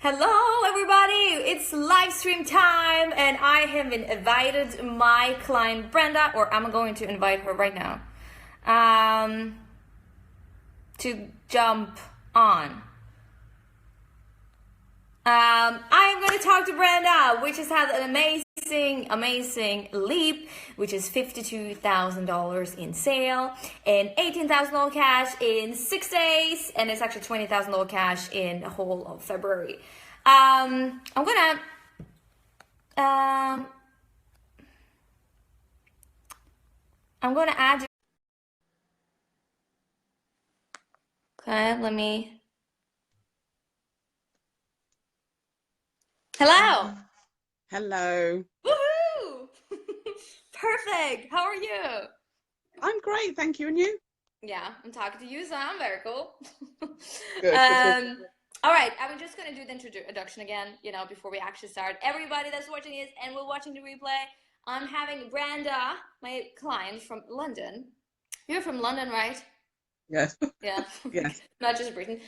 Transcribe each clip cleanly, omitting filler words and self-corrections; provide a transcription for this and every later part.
Hello, everybody! It's live stream time, and I have invited my client Brenda, or I'm going to invite her right now, to jump on. I'm going to talk to Brenda, which has had an amazing leap, which is $52,000 in sale and $18,000 cash in 6 days, and it's actually $20,000 cash in the whole of February. I'm gonna add you. Okay, let me. Hello. Hello. Woohoo! Perfect. How are you? I'm great, thank you. And you? Yeah, I'm talking to you, so I'm very cool. Good, good, good. All right, I'm just gonna do the introduction again, before we actually start. Everybody that's watching this and we're watching the replay, I'm having Brenda, my client from London. You're from London, right? Yes. Yeah, Yes. not just Britain.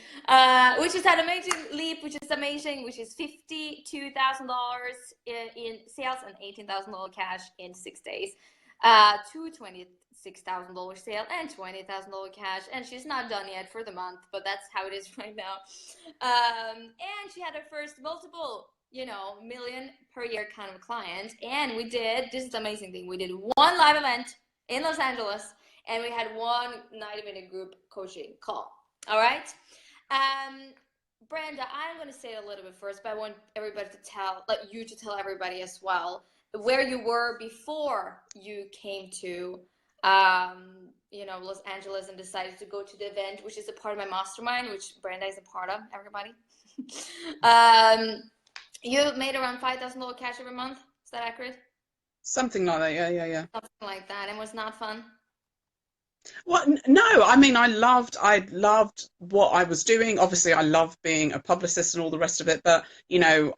Which is that amazing leap, which is amazing, which is $52,000 in sales and $18,000 cash in 6 days. To $26,000 sale and $20,000 cash, and she's not done yet for the month, but that's how it is right now. And she had her first multiple, million per year kind of client, and this is the amazing thing, we did one live event in Los Angeles, and we had one 90-minute group coaching call. All right. Brenda, I'm going to say it a little bit first, but I want everybody to let you to tell everybody as well where you were before you came to, Los Angeles and decided to go to the event, which is a part of my mastermind, which Brenda is a part of, everybody. You made around $5,000 cash every month. Is that accurate? Something like that. Yeah. Something like that. And was not fun. Well, no, I mean, I loved what I was doing. Obviously, I love being a publicist and all the rest of it. But,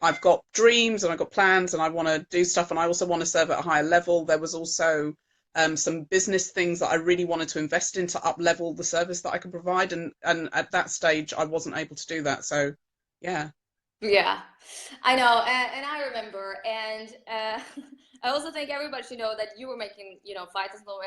I've got dreams and I've got plans and I want to do stuff. And I also want to serve at a higher level. There was also some business things that I really wanted to invest in to up level the service that I could provide. And at that stage, I wasn't able to do that. So, yeah. Yeah, I know, and I remember, and I also think everybody should know that you were making, $5,000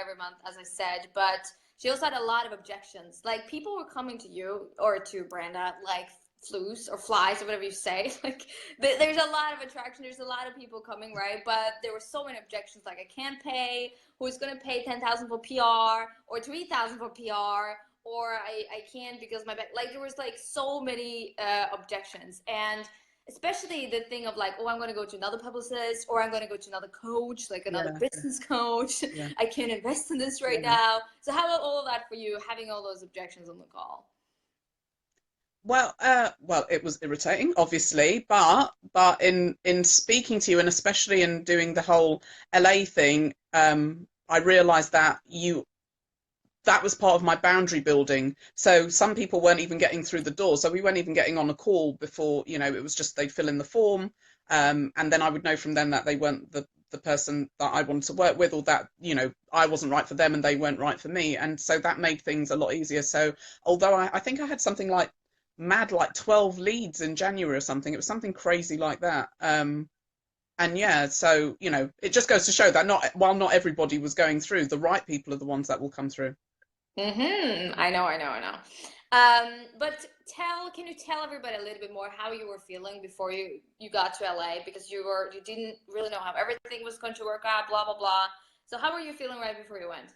every month, as I said, but she also had a lot of objections. Like people were coming to you or to Brenda, like flus or flies or whatever you say. Like there's a lot of attraction. There's a lot of people coming, right? But there were so many objections. Like I can't pay. Who's gonna pay 10,000 for PR or 3,000 for PR? Or I can't because my back, like there was like so many objections, and especially the thing of like, oh, I'm going to go to another publicist or I'm going to go to another coach, like another Yeah. business coach. Yeah. I can't invest in this right Yeah. now. So how about all of that for you, having all those objections on the call? Well, it was irritating, obviously, but in speaking to you and especially in doing the whole LA thing, I realized that was part of my boundary building. So some people weren't even getting through the door. So we weren't even getting on a call before, it was just they'd fill in the form. And then I would know from them that they weren't the person that I wanted to work with, or that, I wasn't right for them and they weren't right for me. And so that made things a lot easier. So although I think I had something like 12 leads in January or something, it was something crazy like that. And yeah, so, it just goes to show that while not everybody was going through, the right people are the ones that will come through. I know. But can you tell everybody a little bit more how you were feeling before you got to LA, because you didn't really know how everything was going to work out, blah blah blah. So how were you feeling right before you went?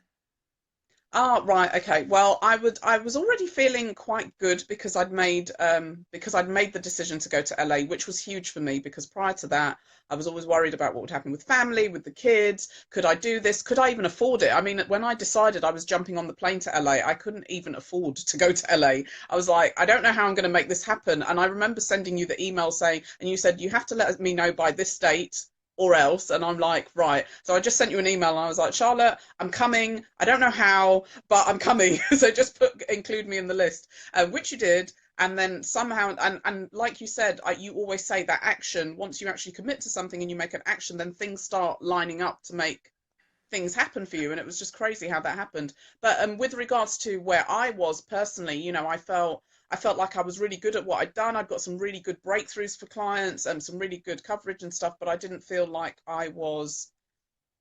Ah, right, okay. Well, I was already feeling quite good because I'd made the decision to go to LA, which was huge for me because prior to that, I was always worried about what would happen with family, with the kids. Could I do this? Could I even afford it? I mean, when I decided I was jumping on the plane to LA, I couldn't even afford to go to LA. I was like, I don't know how I'm going to make this happen. And I remember sending you the email saying, and you said you have to let me know by this date or else. And I'm like, right. So I just sent you an email and I was like, Charlotte, I'm coming. I don't know how, but I'm coming. So just include me in the list, which you did. And then somehow, and like you said, you always say that action, once you actually commit to something and you make an action, then things start lining up to make things happen for you. And it was just crazy how that happened. But with regards to where I was personally, I felt I felt like I was really good at what I'd done. I'd got some really good breakthroughs for clients and some really good coverage and stuff, but I didn't feel like I was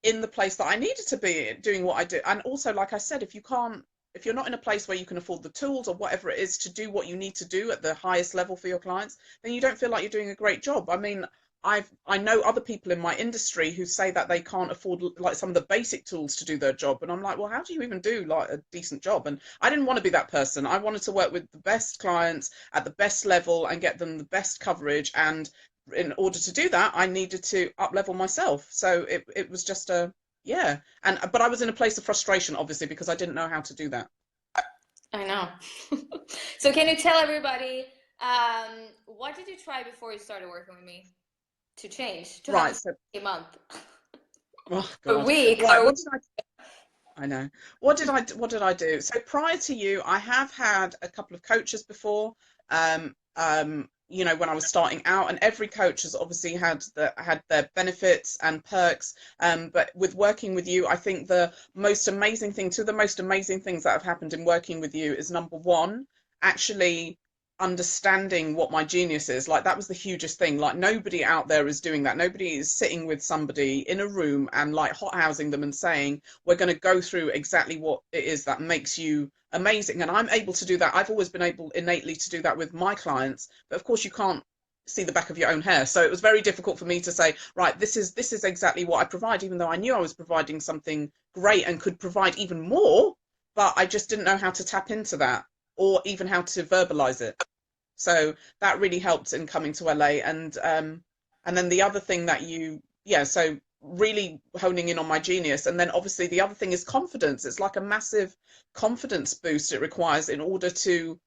in the place that I needed to be doing what I do. And also, like I said, if you're not in a place where you can afford the tools or whatever it is to do what you need to do at the highest level for your clients, then you don't feel like you're doing a great job. I mean, I know other people in my industry who say that they can't afford like some of the basic tools to do their job, and I'm like, well, how do you even do like a decent job? And I didn't want to be that person. I wanted to work with the best clients at the best level and get them the best coverage, and in order to do that, I needed to up level myself. So it was just a yeah. And but I was in a place of frustration, obviously, because I didn't know how to do that. I know. So can you tell everybody, what did you try before you started working with me to change, to have Right. a So month, oh a God. week, Right. or What did I know? What did I do? So prior to you, I have had a couple of coaches before. You know, when I was starting out, and every coach has obviously had their benefits and perks. But with working with you, I think two of the most amazing things that have happened in working with you is number one, actually understanding what my genius is. Like that was the hugest thing. Like nobody out there is doing that. Nobody is sitting with somebody in a room and like hothousing them and saying, we're going to go through exactly what it is that makes you amazing. And I'm able to do that. I've always been able innately to do that with my clients, but of course you can't see the back of your own hair. So it was very difficult for me to say, right, this is exactly what I provide, even though I knew I was providing something great and could provide even more, but I just didn't know how to tap into that or even how to verbalize it. So that really helped in coming to LA. And then the other thing that so really honing in on my genius. And then obviously the other thing is confidence. It's like a massive confidence boost it requires in order to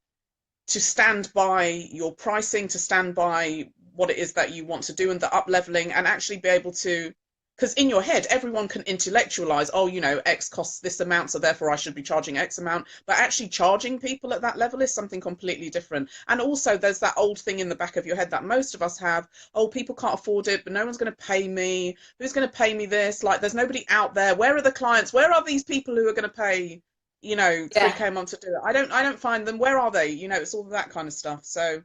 stand by your pricing, to stand by what it is that you want to do and the up leveling, and actually be able to, because in your head everyone can intellectualize, oh, you know, X costs this amount, so therefore I should be charging X amount, but actually charging people at that level is something completely different. And also there's that old thing in the back of your head that most of us have, oh, people can't afford it, but no one's going to pay me, who's going to pay me this, like there's nobody out there, where are the clients, where are these people who are going to pay, you know, yeah, 3K a month to do it? I don't find them, where are they, you know? It's all that kind of stuff. So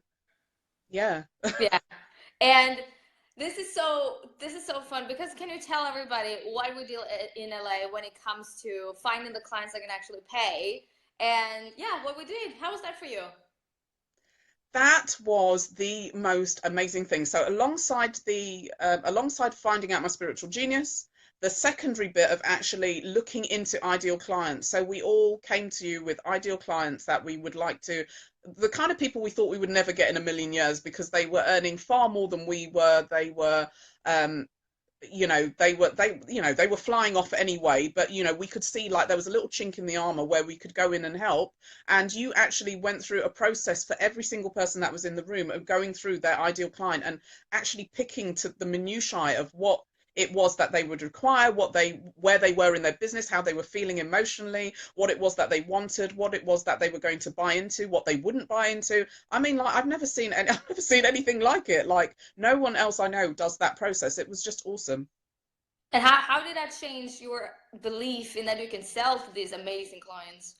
yeah. yeah. And this is so fun because can you tell everybody what we do in LA when it comes to finding the clients that can actually pay? And yeah, what we did. How was that for you? That was the most amazing thing. So alongside finding out my spiritual genius, the secondary bit of actually looking into ideal clients. So we all came to you with ideal clients that we would like to, the kind of people we thought we would never get in a million years because they were earning far more than we were. They were they were flying off anyway, but we could see like there was a little chink in the armor where we could go in and help. And you actually went through a process for every single person that was in the room of going through their ideal client and actually picking to the minutiae of what it was that they would require, where they were in their business, how they were feeling emotionally, what it was that they wanted, what it was that they were going to buy into, what they wouldn't buy into. I mean, like I've never seen anything like it. Like no one else I know does that process. It was just awesome. And how did that change your belief in that you can sell to these amazing clients?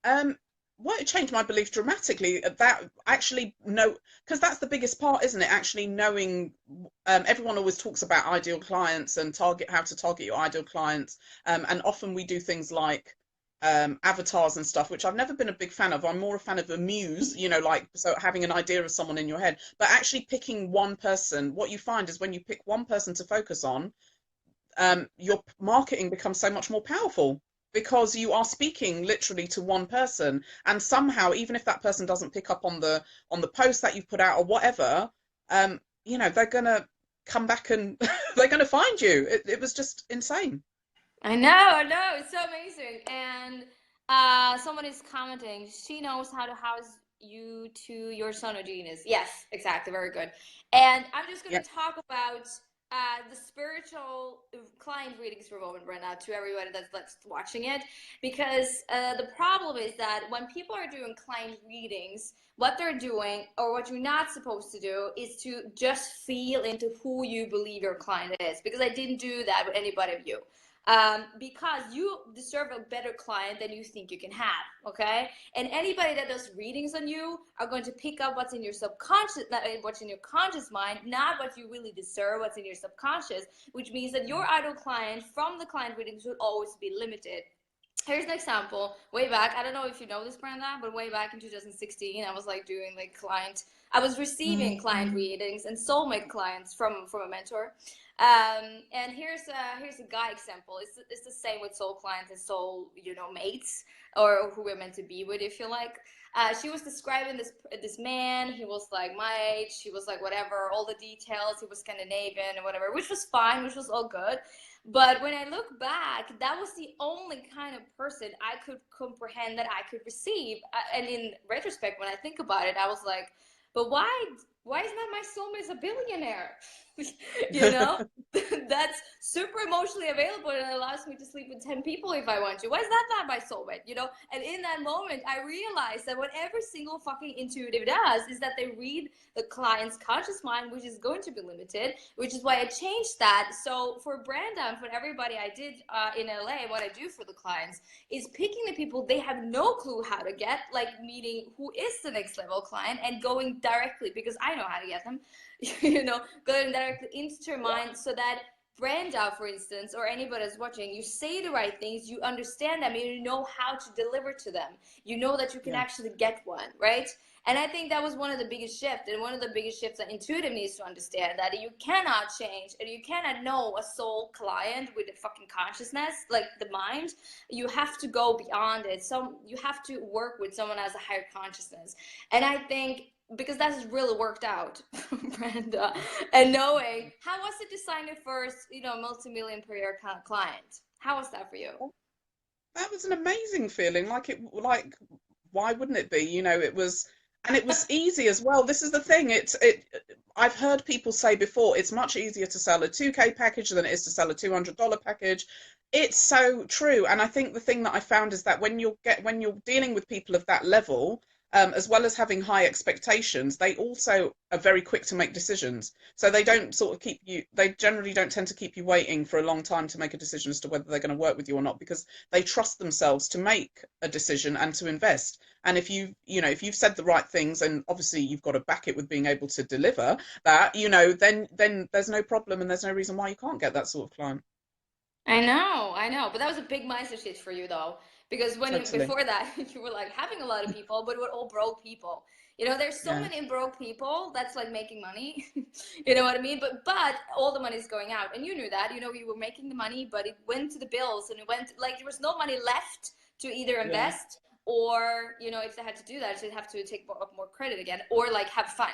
Um, well, it changed my belief dramatically. That actually know, because that's the biggest part, isn't it? Actually knowing. Everyone always talks about ideal clients and how to target your ideal clients. And often we do things like avatars and stuff, which I've never been a big fan of. I'm more a fan of a muse, like so having an idea of someone in your head, but actually picking one person. What you find is when you pick one person to focus on, your marketing becomes so much more powerful because you are speaking literally to one person, and somehow even if that person doesn't pick up on the post that you've put out or whatever, they're gonna come back and they're gonna find you. It was just insane. I know, it's so amazing. And someone is commenting, she knows how to house you to your sono genius. Yes, exactly, very good. And I'm just Yeah. going to talk about the spiritual client readings for a moment, Brenda, to everybody that's watching it, because the problem is that when people are doing client readings, what they're doing or what you're not supposed to do is to just feel into who you believe your client is, because I didn't do that with anybody of you. because you deserve a better client than you think you can have. Okay, and anybody that does readings on you are going to pick up what's in your subconscious, what's in your conscious mind, not what you really deserve, what's in your subconscious, which means that your ideal client from the client readings should always be limited. Here's an example. Way back, I don't know if you know this, Brenda, but way back in 2016, I was like doing like client. I was receiving client readings and soulmate clients from a mentor. And here's a guy example. It's the same with soul clients and soul mates, or who we're meant to be with, if you like. She was describing this man. He was like my age. He was like whatever, all the details. He was Scandinavian and whatever, which was fine, which was all good. But when I look back, that was the only kind of person I could comprehend that I could receive. And in retrospect, when I think about it, I was like, but why is not my soulmate a billionaire? you know, that's super emotionally available and allows me to sleep with 10 people if I want to. Why is that not my soulmate? And in that moment, I realized that what every single fucking intuitive does is that they read the client's conscious mind, which is going to be limited, which is why I changed that. So for Brenda and for everybody I did in LA, what I do for the clients is picking the people they have no clue how to get, like meeting who is the next level client and going directly, because I know how to get them, going directly into their mind, so that Brenda, for instance, or anybody that's watching, you say the right things, you understand them, you know how to deliver to them. You know that you can Yeah. actually get one, right? And I think that was one of the biggest shifts, and one of the biggest shifts that intuitive needs to understand, that you cannot change and you cannot know a soul client with a fucking consciousness, like the mind. You have to go beyond it. So you have to work with someone as a higher consciousness. And I think because that has really worked out, Brenda, and knowing how was it to sign your first, multi-million per year kind of client? How was that for you? That was an amazing feeling. Like why wouldn't it be? It was, and it was easy as well. This is the thing. I've heard people say before, it's much easier to sell a 2K package than it is to sell a $200 package. It's so true. And I think the thing that I found is that when you're dealing with people of that level, as well as having high expectations, they also are very quick to make decisions. So they don't sort of they generally don't tend to keep you waiting for a long time to make a decision as to whether they're going to work with you or not, because they trust themselves to make a decision and to invest. And if you've said the right things, and obviously you've got to back it with being able to deliver that, then there's no problem and there's no reason why you can't get that sort of client. I know, but that was a big mindset shift for you though, because when you Totally. before that you were like having a lot of people, but we're all broke people. There's so Yeah. many broke people that's like making money. You know what I mean? But all the money is going out, and you knew that. We were making the money, but it went to the bills, and it went like there was no money left to either Yeah. invest, or if they had to do that, they'd have to take more credit again, or like have fun.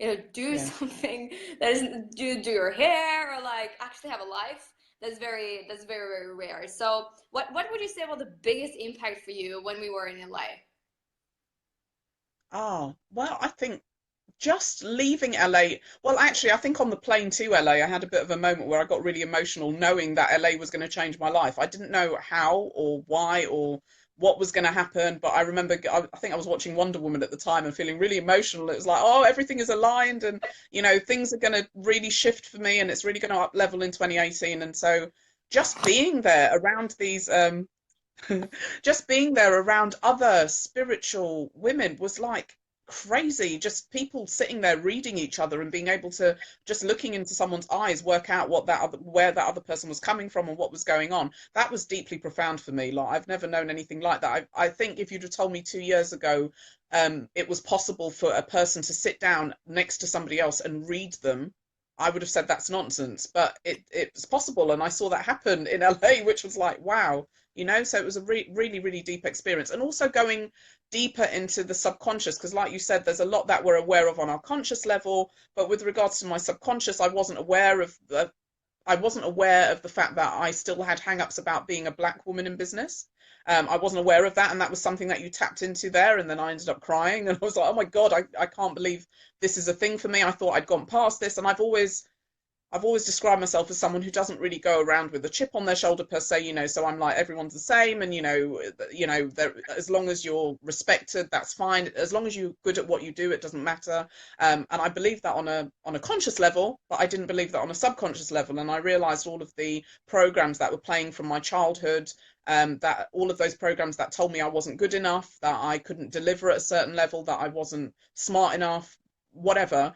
Do Yeah. something that isn't do your hair, or like actually have a life. That's very very rare. So what would you say was the biggest impact for you when we were in LA? Oh, well, I think just leaving LA. Well, actually, I think on the plane to LA, I had a bit of a moment where I got really emotional knowing that LA was going to change my life. I didn't know how or why or what was going to happen, but I remember I think I was watching Wonder Woman at the time and feeling really emotional. It was like, oh, everything is aligned and things are going to really shift for me and it's really going to up level in 2018. And so just being there around these just being there around other spiritual women was like crazy. Just people sitting there reading each other and being able to, just looking into someone's eyes, work out where that other person was coming from and what was going on. That was deeply profound for me. Like I've never known anything like that. I think if you'd have told me 2 years ago it was possible for a person to sit down next to somebody else and read them, I would have said that's nonsense. But it's possible, and I saw that happen in LA, which was like, wow. So it was a really really deep experience, and also going deeper into the subconscious, because like you said, there's a lot that we're aware of on our conscious level, but with regards to my subconscious, I wasn't aware of the fact that I still had hang-ups about being a black woman in business. I wasn't aware of that, and that was something that you tapped into there, and then I ended up crying, and I was like, oh my God, I can't believe this is a thing for me. I thought I'd gone past this, and I've always I've always described myself as someone who doesn't really go around with a chip on their shoulder per se, so I'm like everyone's the same, and as long as you're respected, that's fine. As long as you're good at what you do, it doesn't matter. And I believe that on a conscious level, but I didn't believe that on a subconscious level. And I realized all of the programs that were playing from my childhood, that all of those programs that told me I wasn't good enough, that I couldn't deliver at a certain level, that I wasn't smart enough, whatever.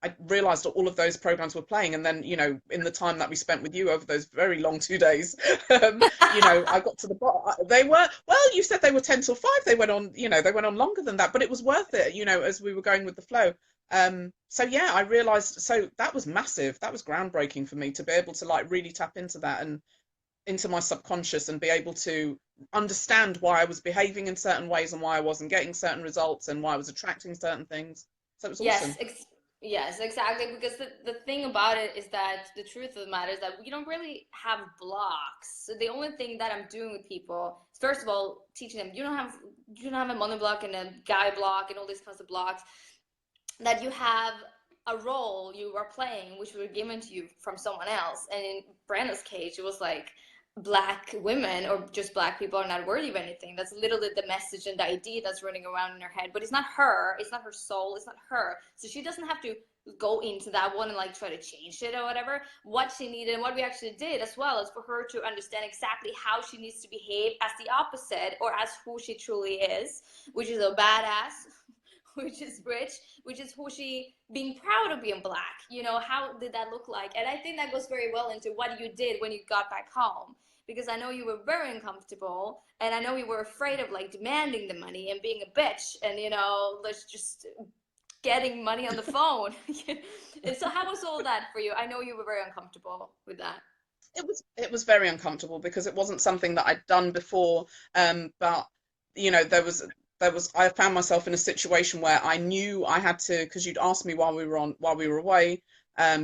I realized that all of those programs were playing. And then, in the time that we spent with you over those very long 2 days, I got to the bottom. They were, well, you said they were 10 till 5. They went on, they went on longer than that, but it was worth it, as we were going with the flow. So yeah, I realized, so that was massive. That was groundbreaking for me to be able to like really tap into that and into my subconscious and be able to understand why I was behaving in certain ways and why I wasn't getting certain results and why I was attracting certain things. So it was Yes, awesome. yes, exactly. Because the thing about it is that the truth of the matter is that we don't really have blocks. So the only thing that I'm doing with people is, first of all, teaching them you don't have a money block and a guy block and all these kinds of blocks. That you have a role you are playing, which were given to you from someone else. And in Brenda's case, it was like black women or just black people are not worthy of anything. That's literally the message and the idea that's running around in her head. But it's not her. It's not her soul. It's not her. So she doesn't have to go into that one and like try to change it or whatever. What she needed and what we actually did as well is for her to understand exactly how she needs to behave as the opposite or as who she truly is, which is a badass, which is rich, which is who she being proud of being black. How did that look like? And I think that goes very well into what you did when you got back home. Because I know you were very uncomfortable, and I know you were afraid of like demanding the money and being a bitch, and let's just getting money on the phone. And so, how was all that for you? I know you were very uncomfortable with that. It was very uncomfortable because it wasn't something that I'd done before. But there was I found myself in a situation where I knew I had to, because you'd asked me while we were away,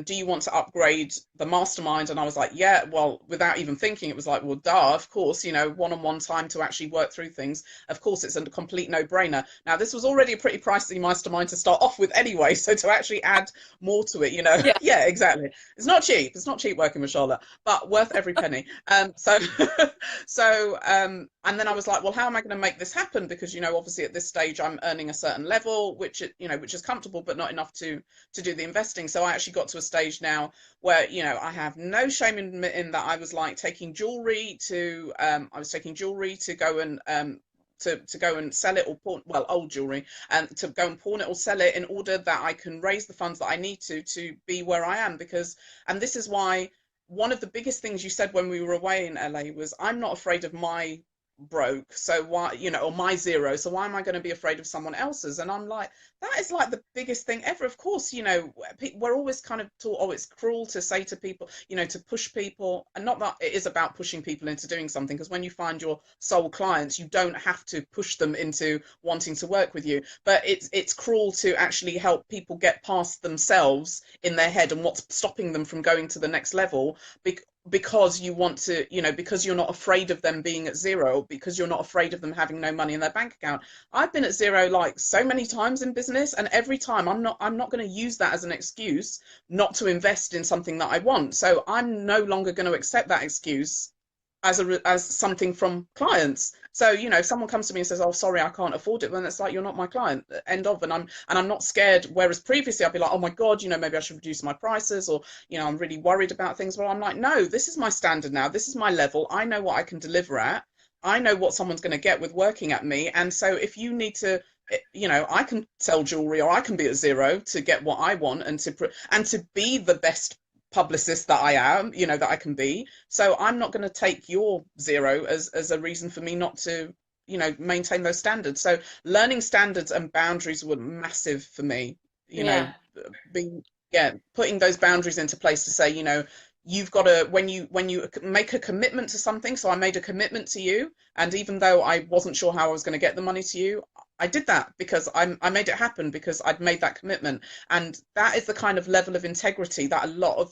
do you want to upgrade the mastermind? And I was like, yeah. Well, without even thinking, it was like, well, duh, of course, one-on-one time to actually work through things. Of course, it's a complete no-brainer. Now, this was already a pretty pricey mastermind to start off with anyway, so to actually add more to it, Yeah. yeah, exactly. It's not cheap. It's not cheap working with Charlotte, but worth every penny. So, and then I was like, well, how am I going to make this happen? Because, obviously at this stage I'm earning a certain level, which is comfortable, but not enough to do the investing. So I actually got to a stage now where, I have no shame in admitting that I was like taking jewelry to, go and, to go and sell it or pawn, well, old jewelry, and to go and pawn it or sell it in order that I can raise the funds that I need to be where I am. Because, and this is why one of the biggest things you said when we were away in LA was, I'm not afraid of my broke, so why, or my zero, so why am I going to be afraid of someone else's? And I'm like, that is like the biggest thing ever. Of course, we're always kind of taught, oh, it's cruel to say to people, to push people. And not that it is about pushing people into doing something, because when you find your soul clients, you don't have to push them into wanting to work with you. But it's cruel to actually help people get past themselves in their head and what's stopping them from going to the next level, because you want to, because you're not afraid of them being at zero, because you're not afraid of them having no money in their bank account. I've been at zero like so many times in business, and every time I'm not going to use that as an excuse not to invest in something that I want. So I'm no longer going to accept that excuse as something from clients. So, if someone comes to me and says, oh, sorry, I can't afford it, then it's like, you're not my client, end of. And I'm not scared. Whereas previously I'd be like, oh my God, maybe I should reduce my prices, or, I'm really worried about things. But I'm like, no, this is my standard now. This is my level. I know what I can deliver at. I know what someone's going to get with working at me. And so if you need to, I can sell jewelry, or I can be at zero to get what I want, and to be the best publicist that I am, that I can be. So I'm not going to take your zero as a reason for me not to, maintain those standards. So learning standards and boundaries were massive for me, you Yeah. know, being, yeah, putting those boundaries into place to say, you've got to, when you make a commitment to something. So I made a commitment to you, and even though I wasn't sure how I was going to get the money to you, I did that because I made it happen because I'd made that commitment. And that is the kind of level of integrity that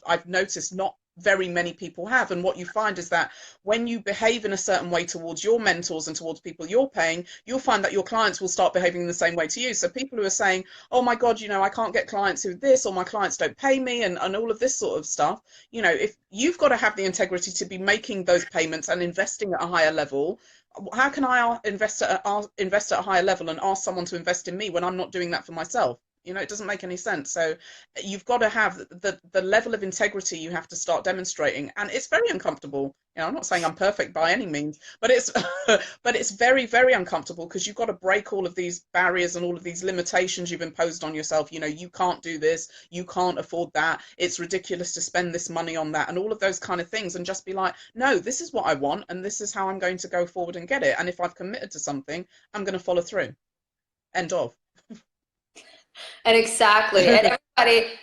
I've noticed, not very many people have. And what you find is that when you behave in a certain way towards your mentors and towards people you're paying, you'll find that your clients will start behaving in the same way to you. So people who are saying, oh my God, I can't get clients who this, or my clients don't pay me, and all of this sort of stuff, if you've got to have the integrity to be making those payments and investing at a higher level, how can I invest at a higher level and ask someone to invest in me when I'm not doing that for myself? It doesn't make any sense. So you've got to have the level of integrity you have to start demonstrating, and it's very uncomfortable. I'm not saying I'm perfect by any means, but it's but it's very, very uncomfortable because you've got to break all of these barriers and all of these limitations you've imposed on yourself. You can't do this, you can't afford that, it's ridiculous to spend this money on that, and all of those kind of things, and just be like, no, this is what I want, and this is how I'm going to go forward and get it. And if I've committed to something, I'm going to follow through. End of. And exactly. And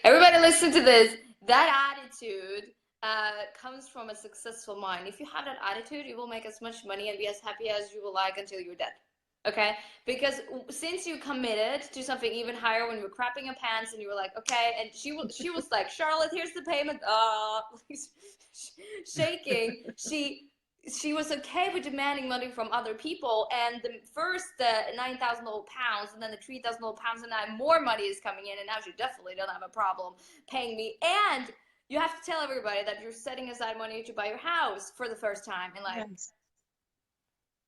everybody listen to this. That attitude comes from a successful mind. If you have that attitude, you will make as much money and be as happy as you will like until you're dead. Okay? Because since you committed to something even higher when you were crapping your pants and you were like, okay, and she was like, Charlotte, here's the payment. Shaking. She was okay with demanding money from other people, and the first 9,000 old pounds, and then the 3,000 old pounds, and now more money is coming in, and now she definitely don't have a problem paying me. And you have to tell everybody that you're setting aside money to buy your house for the first time in life.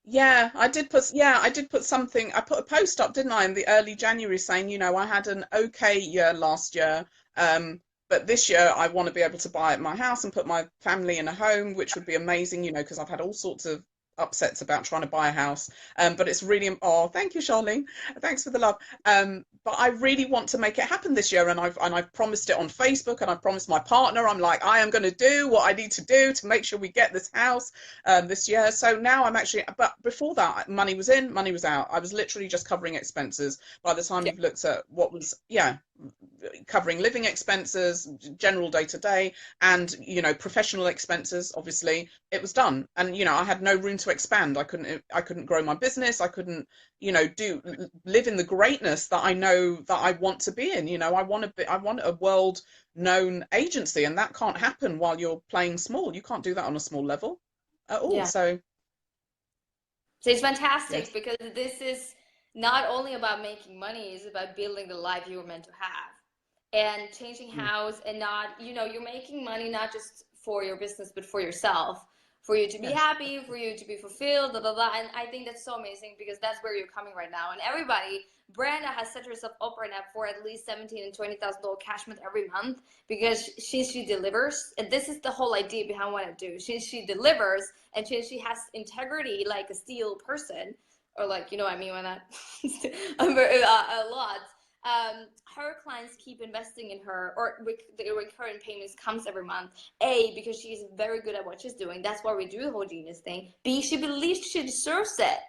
Yes. I did put something. I put a post up, didn't I, in the early January saying, I had an okay year last year, but this year I want to be able to buy my house and put my family in a home, which would be amazing, because I've had all sorts of upsets about trying to buy a house. But it's really, oh, thank you, Charlene. Thanks for the love. But I really want to make it happen this year, and I've promised it on Facebook, and I've promised my partner. I'm like, I am going to do what I need to do to make sure we get this house this year. So now I'm actually, but before that, money was in, money was out. I was literally just covering expenses. By the time Yeah. you've looked at what was, yeah, covering living expenses, general day to day, and professional expenses, obviously it was done. And I had no room to expand. I couldn't grow my business. I couldn't do live in the greatness that I know that I want to be in. I want a world known agency, and that can't happen while you're playing small. You can't do that on a small level at all. Yeah. So So it's fantastic yes. because this is not only about making money, it's about building the life you were meant to have and changing Mm. house, and not, you're making money not just for your business, but for yourself, for you to be Yes. happy, for you to be fulfilled, blah, blah, blah. And I think that's so amazing because that's where you're coming right now. And everybody, Brenda has set herself up right now for at least 17 and $20,000 cash month every month because she delivers. And this is the whole idea behind what I do. She delivers, and she has integrity like a steel person, or like, what I mean by that, a lot. Her clients keep investing in her, or the recurring payments comes every month. A, because she's very good at what she's doing. That's why we do the whole genius thing. B, she believes she deserves it.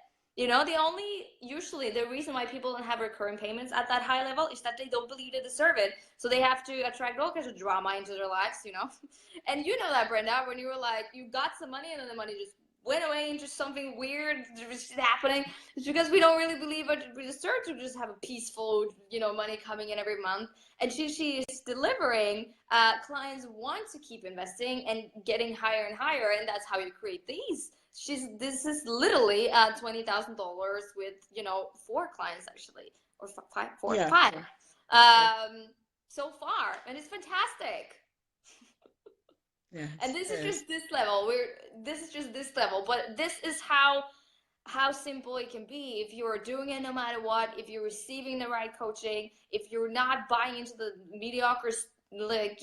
Usually the reason why people don't have recurring payments at that high level is that they don't believe they deserve it. So they have to attract all kinds of drama into their lives. And you know that, Brenda, when you were like, you got some money and then the money just went away into something weird just happening. It's because we don't really believe it. We deserve to just have a peaceful, money coming in every month. And she is delivering. Clients want to keep investing and getting higher and higher, and that's how you create these. This is literally $20,000 with 4 clients actually, or five, four, Yeah. five, Yeah. so far, and it's fantastic. And Yes. this It is is. just this level. This is just this level, but this is how simple it can be if you're doing it no matter what, if you're receiving the right coaching, if you're not buying into the mediocre, like,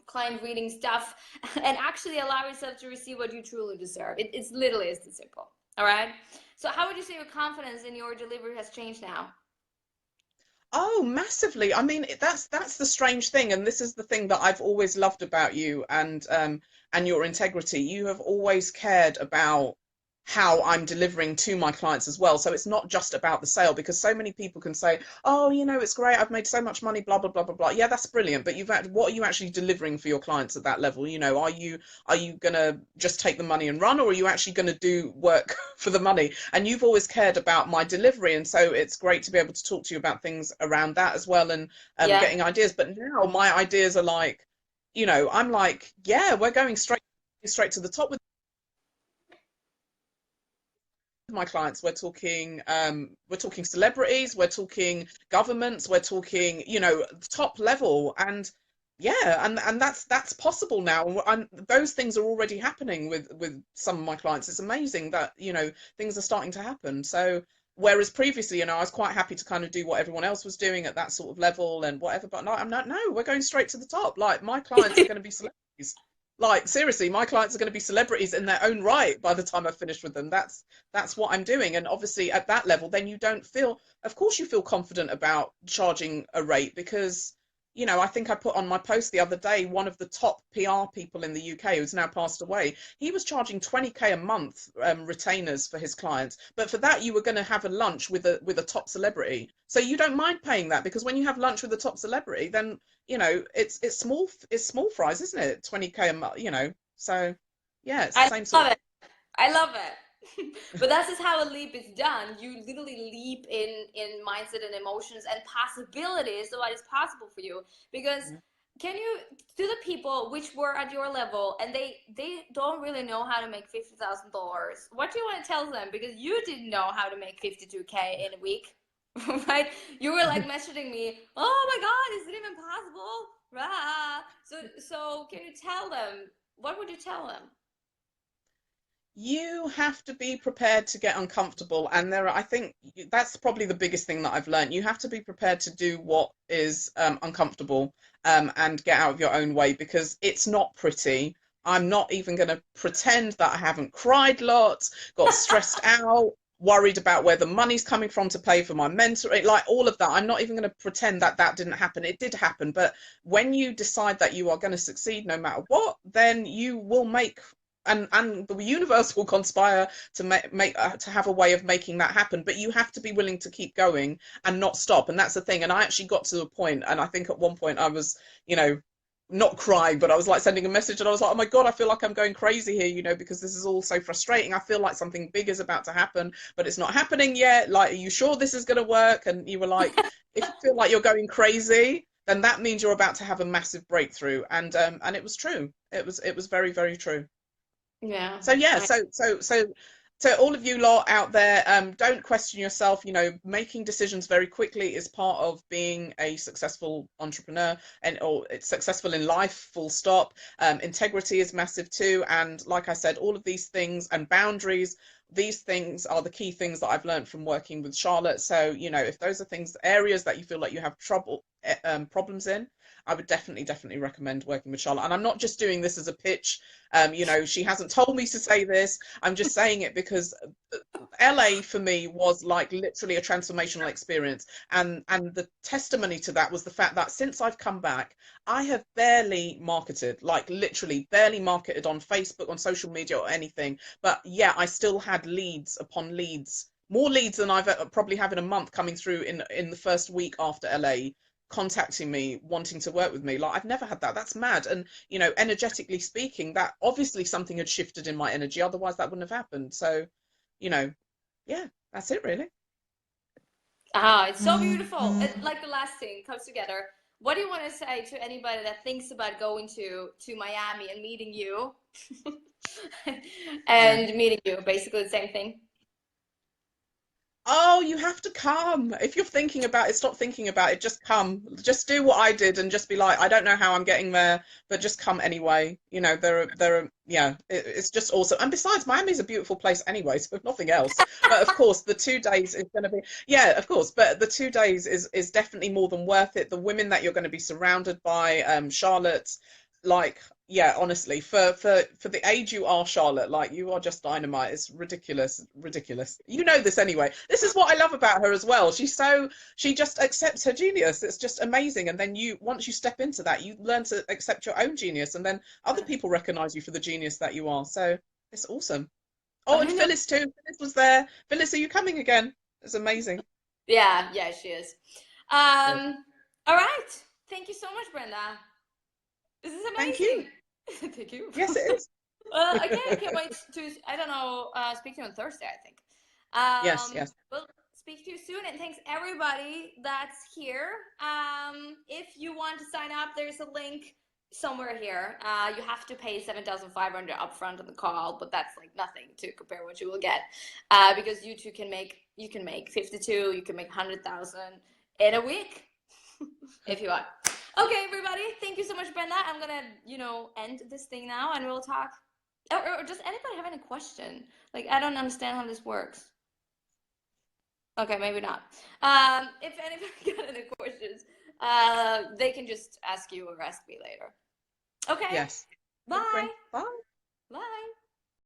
client reading stuff, and actually allow yourself to receive what you truly deserve. It's literally as simple. All right. So how would you say your confidence in your delivery has changed now? Oh, massively. I mean, that's the strange thing, and this is the thing that I've always loved about you, and your integrity. You have always cared about how I'm delivering to my clients as well. So it's not just about the sale, because so many people can say, "Oh, it's great. I've made so much money, blah blah blah blah blah." Yeah, that's brilliant, but what are you actually delivering for your clients at that level? Are you gonna just take the money and run, or are you actually gonna do work for the money? And you've always cared about my delivery, and so it's great to be able to talk to you about things around that as well, and Yeah. getting ideas. But now my ideas are like, I'm like, yeah, we're going straight to the top with my clients. We're talking celebrities, we're talking governments, we're talking, top level. And yeah, and that's possible now. And those things are already happening with some of my clients. It's amazing that, things are starting to happen. So whereas previously, I was quite happy to kind of do what everyone else was doing at that sort of level and whatever, but no, I'm not. No, we're going straight to the top. Like, my clients are going to be celebrities. Like, seriously, my clients are going to be celebrities in their own right by the time I've finished with them. That's what I'm doing. And obviously at that level, then you don't feel, of course you feel confident about charging a rate because, I think I put on my post the other day, one of the top PR people in the UK who's now passed away, he was charging 20K a month, retainers for his clients. But for that, you were going to have a lunch with a top celebrity. So you don't mind paying that because when you have lunch with a top celebrity, then, it's small fries, isn't it? 20K a month. So yeah, it's the I same sort love of. it. I love it. But that's just how a leap is done. You literally leap in mindset and emotions and possibilities of what is possible for you. Because Yeah. can you, to the people which were at your level and they don't really know how to make $50,000, what do you want to tell them? Because you didn't know how to make 52K in a week, right? You were like messaging me, oh my God, is it even possible? Rah. So can you tell them? What would you tell them? You have to be prepared to get uncomfortable, and I think that's probably the biggest thing that I've learned. You have to be prepared to do what is uncomfortable, and get out of your own way because it's not pretty. I'm not even going to pretend that I haven't cried lots, got stressed out, worried about where the money's coming from to pay for my mentoring, like all of that. I'm not even going to pretend that that didn't happen. It did happen, but when you decide that you are going to succeed no matter what, then you will make, and the universe will conspire to make to have a way of making that happen. But you have to be willing to keep going and not stop. And that's the thing. And I actually got to a point, and I think at one point I was, not crying, but I was like sending a message, and I was like, oh my God, I feel like I'm going crazy here, because this is all so frustrating. I feel like something big is about to happen, but it's not happening yet. Like, are you sure this is going to work? And you were like, if you feel like you're going crazy, then that means you're about to have a massive breakthrough. And it was true. It was very, very true. Yeah. So yeah, so all of you lot out there, don't question yourself. Making decisions very quickly is part of being a successful entrepreneur, or it's successful in life, full stop. Integrity is massive too, and like I said, all of these things and boundaries. These things are the key things that I've learned from working with Charlotte. So, if those are areas that you feel like you have problems in, I would definitely, definitely recommend working with Charlotte. And I'm not just doing this as a pitch. She hasn't told me to say this. I'm just saying it because LA for me was like literally a transformational experience. And the testimony to that was the fact that since I've come back, I have barely marketed, like literally barely marketed on Facebook, on social media or anything. But yeah, I still had leads upon leads, more leads than I've probably have in a month coming through in the first week after LA, contacting me, wanting to work with me. Like, I've never had that. That's mad. And energetically speaking, that obviously something had shifted in my energy, otherwise that wouldn't have happened. So, you know yeah, that's it really. Ah, it's so beautiful. It, like the last thing comes together. What do you want to say to anybody that thinks about going to Miami and meeting you, Yeah. and meeting you, basically the same thing? Oh, you have to come. If you're thinking about it, stop thinking about it. Just come. Just do what I did and just be like, I don't know how I'm getting there, but just come anyway. Yeah, it's just awesome. And besides, Miami's a beautiful place anyway, so if nothing else. But of course, the 2 days is going to be, yeah, of course. But the 2 days is definitely more than worth it. The women that you're going to be surrounded by, Charlotte, like, yeah, honestly, for the age you are, Charlotte, like, you are just dynamite. It's ridiculous, ridiculous. You know this anyway. This is what I love about her as well. She just accepts her genius. It's just amazing. And then once you step into that, you learn to accept your own genius, and then other people recognize you for the genius that you are. So it's awesome. Oh, and I know. Phyllis too. Phyllis was there. Phyllis, are you coming again? It's amazing. Yeah, yeah, she is. Good. All right. Thank you so much, Brenda. This is Thank you. amazing. Thank you. Yes, it is. Okay, I can't wait to, I don't know, speak to you on Thursday, I think. Yes, yes. We'll speak to you soon, and thanks everybody that's here. If you want to sign up, there's a link somewhere here. You have to pay 7,500 upfront on the call, but that's like nothing to compare what you will get. Because you can make 52, you can make 100,000 in a week if you want. Okay, everybody, thank you so much, Brenda. I'm gonna, end this thing now, and we'll talk. Or does anybody have any question? Like, I don't understand how this works. Okay, maybe not. If anybody got any questions, they can just ask you or ask me later. Okay. Yes. Bye. Agree. Bye. Bye.